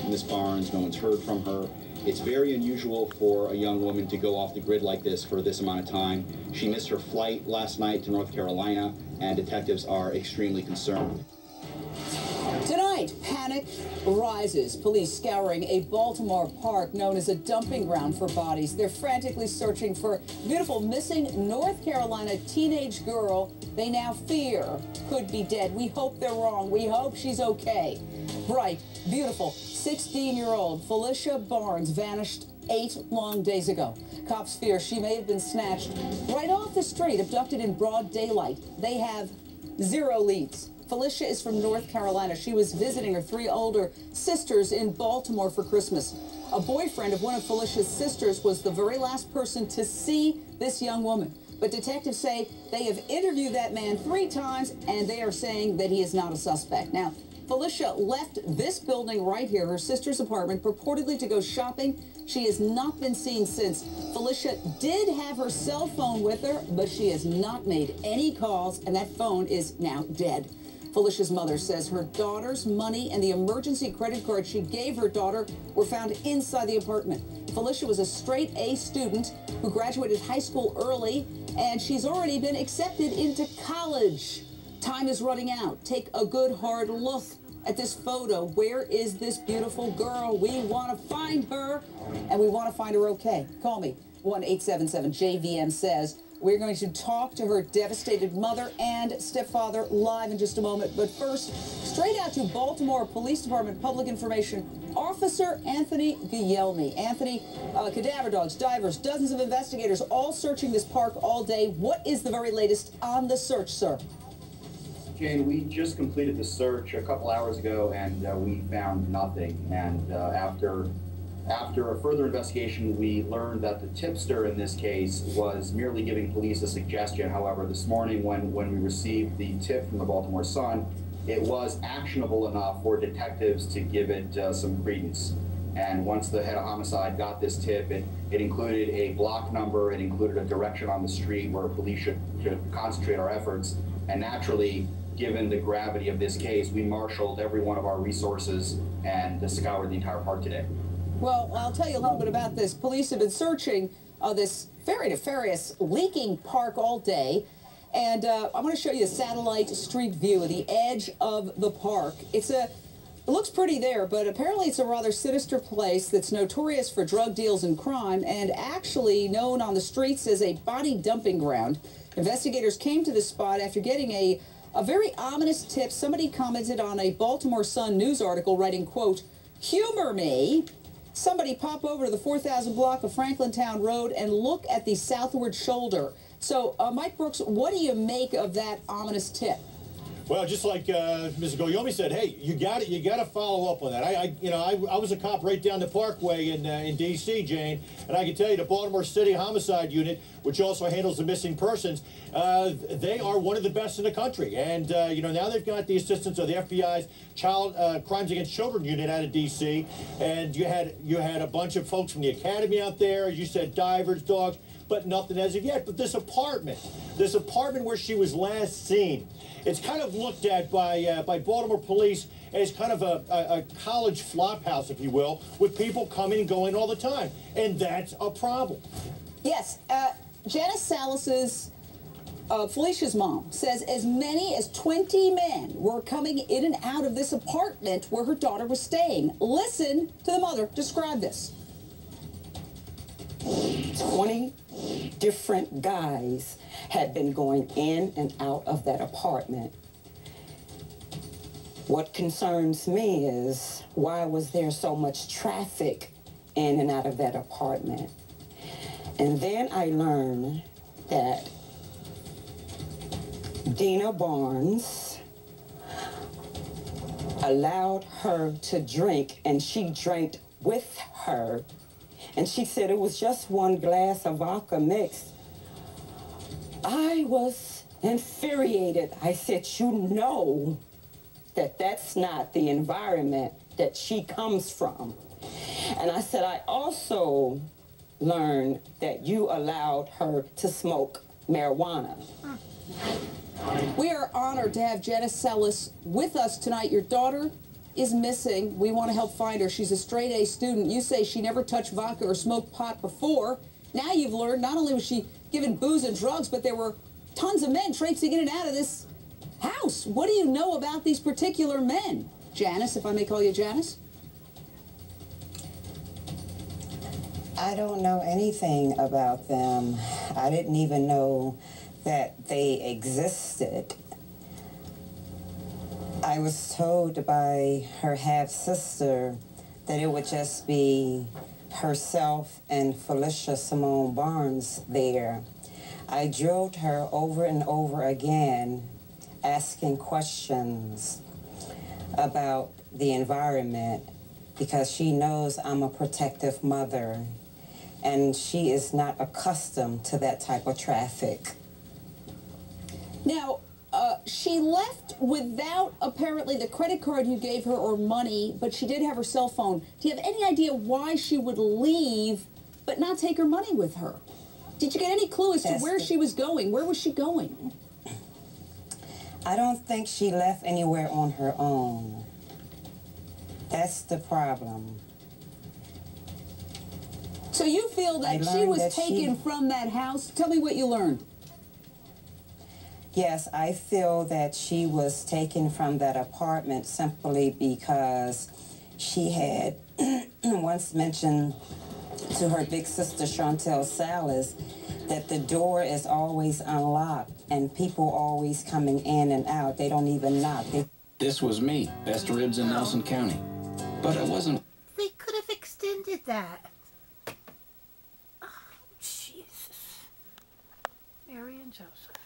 Miss Barnes. No one's heard from her. It's very unusual for a young woman to go off the grid like this for this amount of time. She missed her flight last night to North Carolina, and detectives are extremely concerned. Tonight, panic rises. Police scouring a Baltimore park known as a dumping ground for bodies. They're frantically searching for a beautiful missing North Carolina teenage girl they now fear could be dead. We hope they're wrong. We hope she's okay. Bright, beautiful, 16-year-old Phylicia Barnes vanished 8 long days ago. Cops fear she may have been snatched right off the street, abducted in broad daylight. They have 0 leads. Phylicia is from North Carolina. She was visiting her 3 older sisters in Baltimore for Christmas. A boyfriend of one of Phylicia's sisters was the very last person to see this young woman. But detectives say they have interviewed that man 3 times, and they are saying that he is not a suspect. Now, Phylicia left this building right here, her sister's apartment, purportedly to go shopping. She has not been seen since. Phylicia did have her cell phone with her, but she has not made any calls, and that phone is now dead. Phylicia's mother says her daughter's money and the emergency credit card she gave her daughter were found inside the apartment. Phylicia was a straight A student who graduated high school early, and she's already been accepted into college. Time is running out. Take a good hard look at this photo. Where is this beautiful girl? We want to find her, and we want to find her okay. Call me, 1-877-JVM says. We're going to talk to her devastated mother and stepfather live in just a moment. But first, straight out to Baltimore Police Department Public Information Officer Anthony Guglielmi. Anthony, cadaver dogs, divers, dozens of investigators all searching this park all day. What is the very latest on the search, sir? Jane, we just completed the search a couple hours ago, and we found nothing. And after a further investigation, we learned that the tipster in this case was merely giving police a suggestion. However, this morning when we received the tip from the Baltimore Sun, it was actionable enough for detectives to give it some credence. And once the head of homicide got this tip, it included a block number, it included a direction on the street where police should concentrate our efforts. And naturally, given the gravity of this case, we marshaled every one of our resources and scoured the entire park today. Well, I'll tell you a little bit about this. Police have been searching this very nefarious leaking park all day. And I'm going to show you a satellite street view of the edge of the park. It looks pretty there, but apparently it's a rather sinister place that's notorious for drug deals and crime, and actually known on the streets as a body dumping ground. Investigators came to the spot after getting a very ominous tip. Somebody commented on a Baltimore Sun news article writing, quote, "Humor me. Somebody pop over to the 4000 block of Franklintown Road and look at the southward shoulder." So, Mike Brooks, what do you make of that ominous tip? Well, just like Mr. Guglielmi said, hey, you got to follow up on that. I was a cop right down the Parkway in D.C., Jane, and I can tell you the Baltimore City Homicide Unit, which also handles the missing persons, they are one of the best in the country. And now they've got the assistance of the FBI's Child Crimes Against Children Unit out of D.C. And you had a bunch of folks from the academy out there, as you said, divers, dogs, but nothing as of yet. But this apartment where she was last seen, it's kind of looked at by Baltimore police as kind of a college flop house, if you will, with people coming and going all the time. And that's a problem. Yes. Janice Salas's, Phylicia's mom, says as many as 20 men were coming in and out of this apartment where her daughter was staying. Listen to the mother describe this. 20 different guys had been going in and out of that apartment. What concerns me is, why was there so much traffic in and out of that apartment? And then I learned that Dina Barnes allowed her to drink, and she drank with her. And she said it was just one glass of vodka mix. I was infuriated. I said, you know that that's not the environment that she comes from. And I said, I also learned that you allowed her to smoke marijuana. We are honored to have Janice Salas with us tonight. Your daughter is missing. We want to help find her. She's a straight A student. You say she never touched vodka or smoked pot before. Now you've learned not only was she given booze and drugs, but there were tons of men traipsing in and out of this house. What do you know about these particular men? Janice, if I may call you Janice? I don't know anything about them. I didn't even know that they existed. I was told by her half-sister that it would just be herself and Phylicia Simone Barnes there. I drilled her over and over again, asking questions about the environment, because she knows I'm a protective mother, and she is not accustomed to that type of traffic. Now, she left without apparently the credit card you gave her or money, but she did have her cell phone. Do you have any idea why she would leave but not take her money with her? Did you get any clue as to where she was going? Where was she going? I don't think she left anywhere on her own. That's the problem. So you feel that she was taken from that house? Tell me what you learned. Yes, I feel that she was taken from that apartment simply because she had once mentioned to her big sister Chantel Salas that the door is always unlocked and people always coming in and out. They don't even knock. This was me, best ribs in Nelson County. But it wasn't. They could have extended that. Oh, Jesus. Mary and Joseph.